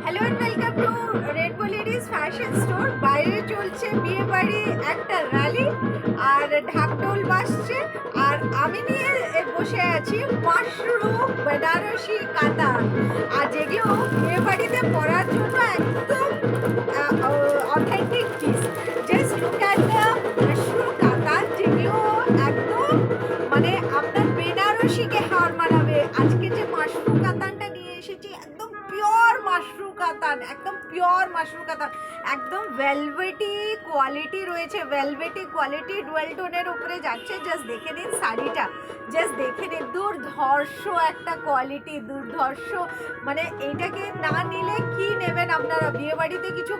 Hello and welcome to Rainbow Ladies Fashion Store. বাইরে চলছে বিয়ে বাড়ি একটা র্যালি, আর ঢাকঢোল বাজছে, আর আমি নিয়ে বসে আছি মাশরুম বেনারসি কাতান, আর যেগুলো বিয়ে বাড়িতে পরার জন্য একদম authentic piece. Just look at the mushroom কাতান, যেগুলো একদম মানে আপনার বেনারসিকে হার মানাবে। আজকে যে মাশরুম কাতানটা নিয়ে এসেছি একদম পিওর মাশরুম কাতান, একদম পিওর মাশরুম কাতান, একদম ভেলভেটি কোয়ালিটি রয়েছে, ভেলভেটি কোয়ালিটি ডুয়েল টোনের উপরে যাচ্ছে। জাস্ট দেখে নিন শাড়িটা, জাস্ট দেখে নিন, দুর্ধর্ষ একটা কোয়ালিটি, দুর্ধর্ষ। মানে এইটাকে না নিলে কি নেবেন আপনারা? বিয়ে বাড়িতে কিছু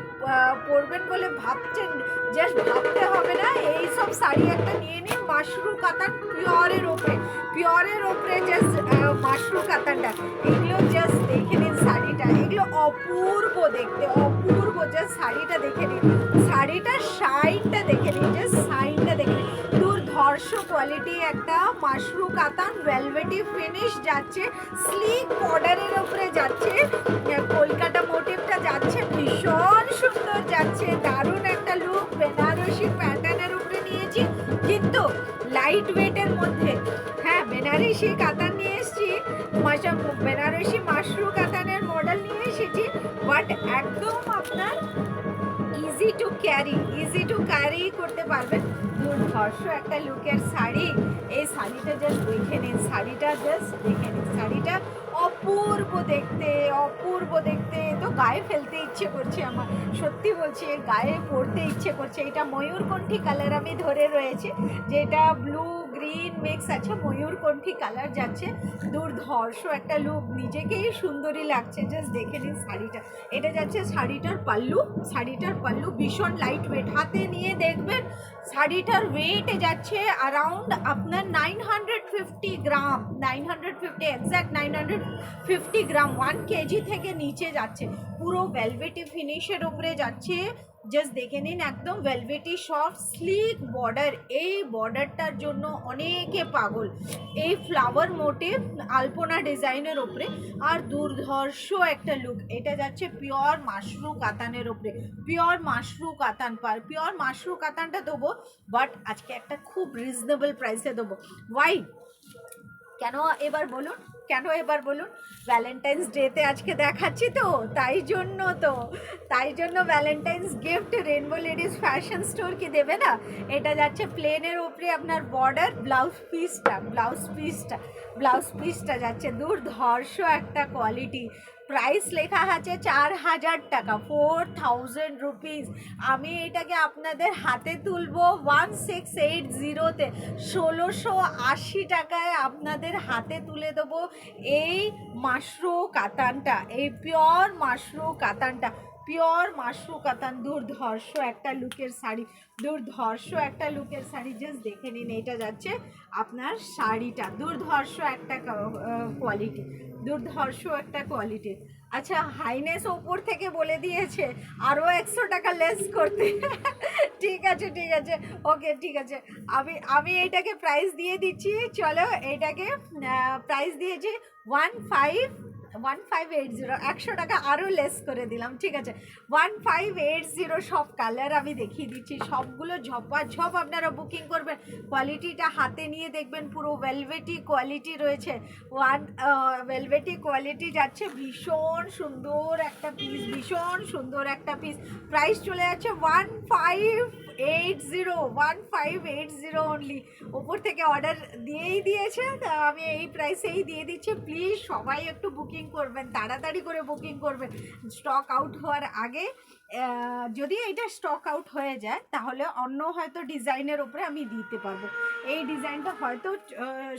পরবেন বলে ভাবছেন, জাস্ট ভাবতে হবে না, এই সব শাড়ি একটা নিয়ে নিন মাশরুম কাতান পিওরের ওপরে, পিওরের ওপরে জাস্ট মাশরুম কাতানটা। এগুলো জাস্ট দেখে নিন শাড়িটা, এগুলো অপূর্ব দেখতে, অপূর্ব। জাস্ট শাড়িটা দেখে নিন, শাড়িটার শাইনটা দেখে নিন, জাস্ট শাইনটা দেখে নিন। দুর্ধর্ষ কোয়ালিটি একটা মাশরুম কাতান, ভেলভেটি ফিনিশ যাচ্ছে, স্লিক বর্ডারের উপরে যাচ্ছে, কলকাতা মোটিভটা যাচ্ছে, ভীষণ সুন্দর যাচ্ছে, দারুণ একটা লুক। বেনারসি প্যাটার্নের উপরে নিয়েছি কিন্তু লাইট ওয়েটের মধ্যে। হ্যাঁ, বেনারসি কাতান নিয়ে এসেছি, বেনারসি মাশরুম কাতানের মডেল নিয়ে এসেছি, বাট একদম আপনার easy to carry, easy to carry করতে পারবেন। দুর্ধর্ষ একটা লুকের শাড়ি। এই শাড়িটা জাস্ট দেখে নিন, শাড়িটা জাস্ট দেখে নিন, শাড়িটা অপূর্ব দেখতে, অপূর্ব দেখতে। তো গায়ে ফেলতে ইচ্ছে করছে আমার, সত্যি বলছি, গায়ে পরতে ইচ্ছে করছে। এটা ময়ূরকণ্ঠী কালার আমি ধরে রয়েছে, যেটা ব্লু গ্রিন মিক্স আছে, ময়ূরকণ্ঠী কালার যাচ্ছে। দুর্ধর্ষ একটা লুক, নিজেকেই সুন্দরী লাগছে। জাস্ট দেখে নিন শাড়িটা। এটা যাচ্ছে শাড়িটার পাল্লু, শাড়িটার পাল্লু ভীষণ লাইট ওয়েট। হাতে নিয়ে দেখবেন শাড়িটার ওয়েট যাচ্ছে অ্যারাউন্ড আপনার 950 গ্রাম, 950, এক্স্যাক্ট 950 গ্রাম, 1 কেজি থেকে নিচে যাচ্ছে। পুরো ভেলভেটি ফিনিশের উপরে যাচ্ছে। জাস্ট দেখে নিন, একদম ভেলভেটি সফট স্লিক বর্ডার। এই বর্ডারটার জন্য অনেকে পাগল। এই ফ্লাওয়ার মোটিভ আলপনা ডিজাইনের ওপরে, আর দুর্ধর্ষ একটা লুক। এটা যাচ্ছে পিওর মাশরুম কাতানের ওপরে, পিওর মাশরুম কাতান। পিওর মাশরুম কাতানটা দেবো, বাট আজকে একটা খুব রিজনেবল প্রাইসে দেবো। ওয়াই? কেন এবার বলুন, কেন এবার বলুন? ভ্যালেন্টাইন্স ডেতে আজকে দেখাচ্ছি তো, তাই জন্য তো, তাই জন্য Valentine's gift rainbow Ladies Fashion store কি দেবে না? এটা যাচ্ছে প্লেনের ওপরে আপনার বর্ডার, ব্লাউজ পিসটা, ব্লাউজ পিসটা, ব্লাউজ পিসটা যাচ্ছে দুর্ধর্ষ একটা কোয়ালিটি। প্রাইস লেখা আছে 4000 টাকা, 4000 রুপিস। আমি এটাকে আপনাদের হাতে তুলবো 1680-তে, 1680 টাকায় আপনাদের হাতে তুলে দেবো এই মাশরুম কাতানটা, এই পিওর মাশরুম কাতানটা, পিওর মাশরুম কাতান। দুর্ধর্ষ একটা লুকের শাড়ি, দুর্ধর্ষ একটা লুকের শাড়ি। জাস্ট দেখে নিন, এটা যাচ্ছে আপনার শাড়িটা, দুর্ধর্ষ একটা কোয়ালিটি, দুর্ধর্ষ একটা কোয়ালিটি। আচ্ছা, হাইনেস ওপর থেকে বলে দিয়েছে আরও 100 টাকা লেস করতে। ঠিক আছে, ঠিক আছে, ওকে, ঠিক আছে। আমি আমি এইটাকে প্রাইস দিয়ে দিচ্ছি, চলো এইটাকে প্রাইস দিয়েছি 1580, 100 টাকা আরও লেস করে দিলাম, ঠিক আছে। 1580। সব কালার আমি দেখিয়ে দিচ্ছি, সবগুলো ঝপাঝপ আপনারা বুকিং করবেন। কোয়ালিটিটা হাতে নিয়ে দেখবেন, পুরো ভেলভেটি কোয়ালিটি রয়েছে, ভেলভেটি কোয়ালিটি যাচ্ছে। ভীষণ সুন্দর একটা পিস, ভীষণ সুন্দর একটা পিস। প্রাইস চলে যাচ্ছে 1580 অনলি। ওপর থেকে অর্ডার দিয়েই দিয়েছে, তা আমি এই প্রাইসেই দিয়ে দিচ্ছি। প্লিজ সবাই একটু বুকিং করবেন, তাড়াতাড়ি করে বুকিং করবেন, স্টক আউট হওয়ার আগে। যদি এইটা স্টক আউট হয়ে যায় তাহলে অন্য হয়তো ডিজাইনের ওপরে আমি দিতে পারবো। এই ডিজাইনটা হয়তো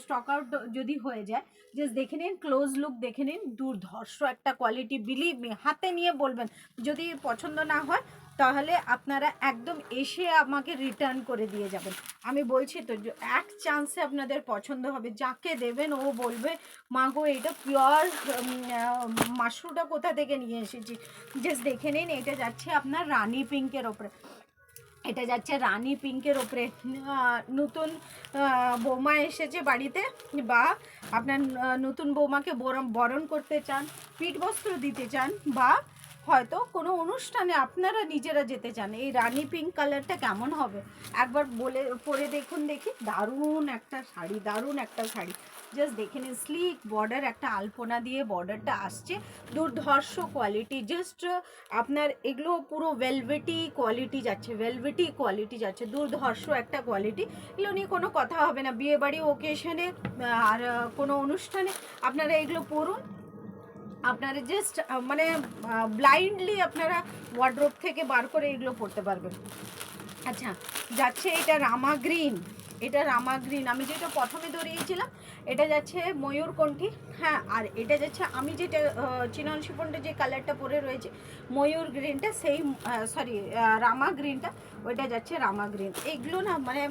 স্টক আউট যদি হয়ে যায়। জাস্ট দেখে নিন, ক্লোজ লুক দেখে নিন, দুর্ধর্ষ একটা কোয়ালিটি। বিলিভ মি, হাতে নিয়ে বলবেন, যদি পছন্দ না হয় তাহলে আপনারা একদম এসে আমাকে রিটার্ন করে দিয়ে যাবেন। আমি বলছি তো, এক চান্সে আপনাদের পছন্দ হবে, যাকে দেবেন ও বলবে মা গো এটা পিওর মাশরুমটা কোথা থেকে নিয়ে এসেছি। জাস্ট দেখে নিন, এটা যাচ্ছে আপনার রানী পিঙ্কের ওপরে, এটা যাচ্ছে রানী পিঙ্কের ওপরে। নতুন বৌমা এসেছে বাড়িতে, বা আপনার নতুন বৌমাকে বরণ করতে চান, পিঠ বস্ত্র দিতে চান, বা হয়তো কোনো অনুষ্ঠানে আপনারা নিজেরা যেতে চান, এই রানি পিঙ্ক কালারটা কেমন হবে একবার বলে পরে দেখুন দেখি। দারুণ একটা শাড়ি, দারুণ একটা শাড়ি, জাস্ট দেখে নিন। স্লিক বর্ডার, একটা আলপনা দিয়ে বর্ডারটা আসছে, দুর্ধর্ষ কোয়ালিটি। জাস্ট আপনার এগুলো পুরো ভেলভেটি কোয়ালিটি যাচ্ছে, ভেলভেটি কোয়ালিটি যাচ্ছে, দুর্ধর্ষ একটা কোয়ালিটি। এগুলো নিয়ে কোনো কথা হবে না, বিয়ে বাড়ি ওকেশনে আর কোনো অনুষ্ঠানে আপনারা এগুলো পরুন। আপনারা জাস্ট মানে ব্লাইন্ডলি আপনারা ওয়ার্ড্রোব থেকে বার করে এগুলো পরতে পারবেন। আচ্ছা, যাচ্ছে এটা রামা গ্রিন, এটা রামা গ্রিন আমি যেটা প্রথমে ধরিয়েছিলাম, এটা যাচ্ছে ময়ূরকণ্ঠী। হ্যাঁ, আর এটা যাচ্ছে আমি যেটা চিনন শিফনটা যে কালারটা পরে রয়েছে ময়ূর গ্রিনটা, সেই সরি রামা গ্রিনটা, ওইটা যাচ্ছে রামা গ্রিন। এগুলো না মানে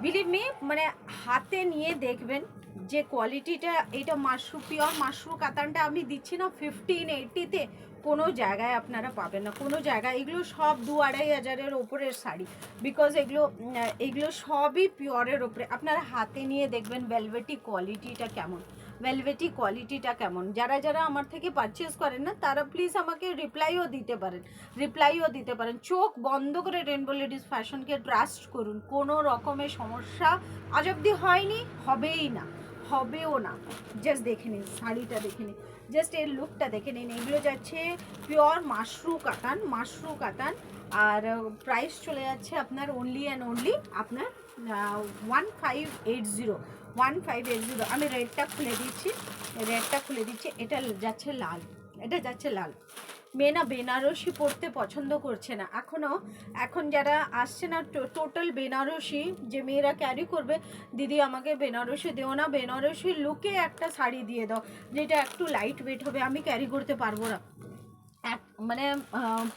বিলিভ মি, মানে হাতে নিয়ে দেখবেন যে কোয়ালিটিটা, এটা মাশরু পিওর মাশরু কাতানটা আমি দিচ্ছি না 1580-তে, কোনো জায়গায় আপনারা পাবেন না, কোনো জায়গায়। এগুলো সব 2-2.5 হাজারের ওপরের শাড়ি, বিকজ এগুলো সবই পিওরের ওপরে। আপনারা হাতে নিয়ে দেখবেন ভেলভেটি কোয়ালিটিটা কেমন, ভেলভেটি কোয়ালিটিটা কেমন। যারা যারা আমার থেকে পারচেস করেন না তারা প্লিজ আমাকে রিপ্লাইও দিতে পারেন। চোখ বন্ধ করে রেনবো লেডিস ফ্যাশনকে ট্রাস্ট করুন, কোনো রকমের সমস্যা আজ অব্দি হয়নি, হবেও না। জাস্ট দেখে নিন শাড়িটা, দেখে নিন জাস্ট এর লুকটা দেখে নিন। এগুলো যাচ্ছে পিওর মাশরু কাতান, আর প্রাইস চলে যাচ্ছে আপনার অনলি অ্যান্ড অনলি আপনার 1580। আমি রেডটা খুলে দিচ্ছি, এটা যাচ্ছে লাল। মেয়েরা বেনারসি পরতে পছন্দ করছে না এখন যারা আসছে না টোটাল বেনারসি, যে মেয়েরা ক্যারি করবে, দিদি আমাকে বেনারসি দেও না, বেনারসি লুকে একটা শাড়ি দিয়ে দাও যেটা একটু লাইট ওয়েট হবে, আমি ক্যারি করতে পারবো না। মানে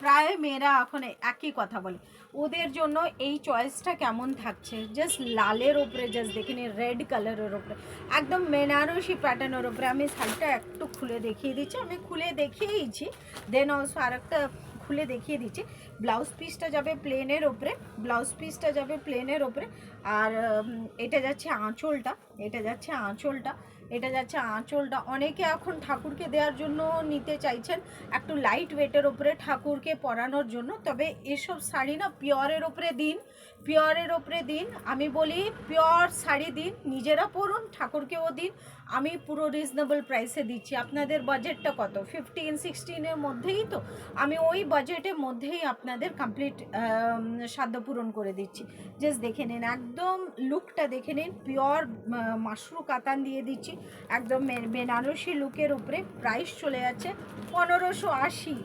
প্রায় মেয়েরা এখন একই কথা বলে। ওদের জন্য এই চয়েসটা কেমন থাকছে, জাস্ট লালের ওপরে, জাস্ট দেখে নিন রেড কালারের ওপরে, একদম বেনারসি প্যাটার্নের ওপরে। আমি শাড়িটা একটু খুলে দেখিয়ে দিচ্ছি, আমি খুলে দেখিয়েইছি, দেন অলসো আর একটা খুলে দেখিয়ে দিচ্ছি। ব্লাউজ পিসটা যাবে প্লেনের ওপরে, আর এটা যাচ্ছে আঁচলটা। অনেকে এখন ঠাকুরকে দেওয়ার জন্য নিতে চাইছেন একটু লাইট ওয়েটের ওপরে ঠাকুরকে পরানোর জন্য, তবে এসব শাড়ি না পিওরের ওপরে দিন। আমি বলি পিওর শাড়ি দিন, নিজেরা পরুন, ঠাকুরকেও দিন। আমি পুরো রিজনেবল প্রাইসে দিচ্ছি। আপনাদের বাজেটটা কত? 15-16-এর মধ্যেই তো, আমি ওই বাজেটের মধ্যেই আপনাদের কমপ্লিট সাধ্য পূরণ করে দিচ্ছি। জাস্ট দেখে নিন, একদম লুকটা দেখে নিন, পিওর মাশরু কাতান দিয়ে দিচ্ছি, একদম বেনারসি লুকের উপরে। প্রাইস চলে যাচ্ছে 1580।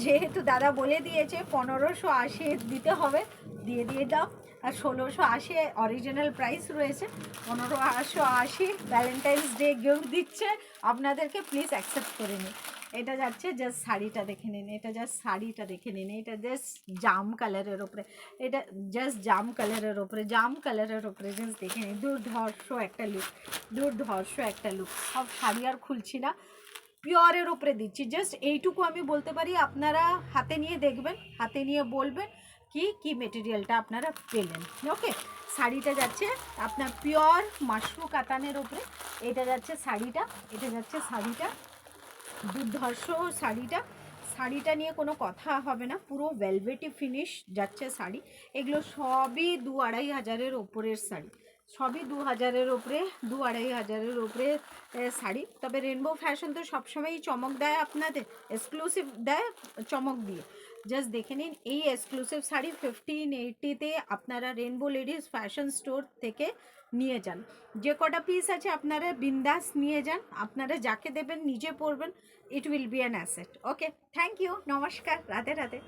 যেহেতু দাদা বলে দিয়েছে 1580 দিতে হবে, দিয়ে দাও। আর 1680 অরিজিনাল প্রাইস রয়েছে, 1580 ভ্যালেন্টাইন্স ডে গিফট দিচ্ছে আপনাদেরকে, প্লিজ অ্যাকসেপ্ট করে নিন। এটা যাচ্ছে জাস্ট শাড়িটা দেখে নিন, এটা জাস্ট জাম কালারের ওপরে, জাস্ট দেখে নিন, দুর্ধর্ষ একটা লুক। সব শাড়ি আর খুলছি না, পিওরের ওপরে দিচ্ছি। জাস্ট এইটুকু আমি বলতে পারি, আপনারা হাতে নিয়ে দেখবেন, হাতে নিয়ে বলবেন কি মেটেরিয়ালটা আপনারা পেলেন। ওকে, শাড়িটা যাচ্ছে আপনার পিওর মাশরু কাতানের ওপরে, এটা যাচ্ছে শাড়িটা দুর্ধর্ষ শাড়িটা নিয়ে কোনো কথা হবে না, পুরো ভেলভেটি ফিনিশ যাচ্ছে শাড়ি। এগুলো সবই 2-2.5 হাজারের ওপরের শাড়ি, সবই 2-2.5 হাজারের উপরে শাড়ি। তবে রেনবো ফ্যাশন তো সবসময়ই চমক দেয়, আপনাদের এক্সক্লুসিভ দেয় চমক দিয়ে। জাস্ট দেখে নিন, এই এক্সক্লুসিভ শাড়ি 1580-তে আপনারা রেনবো লেডিস ফ্যাশন স্টোর থেকে নিয়ে যান। যে কটা পিস আছে আপনারা বিন্দাস নিয়ে যান, আপনারা যাকে দেবেন নিজে পরবেন, it will be an asset. Okay, thank you, নমস্কার, রাধে রাধে।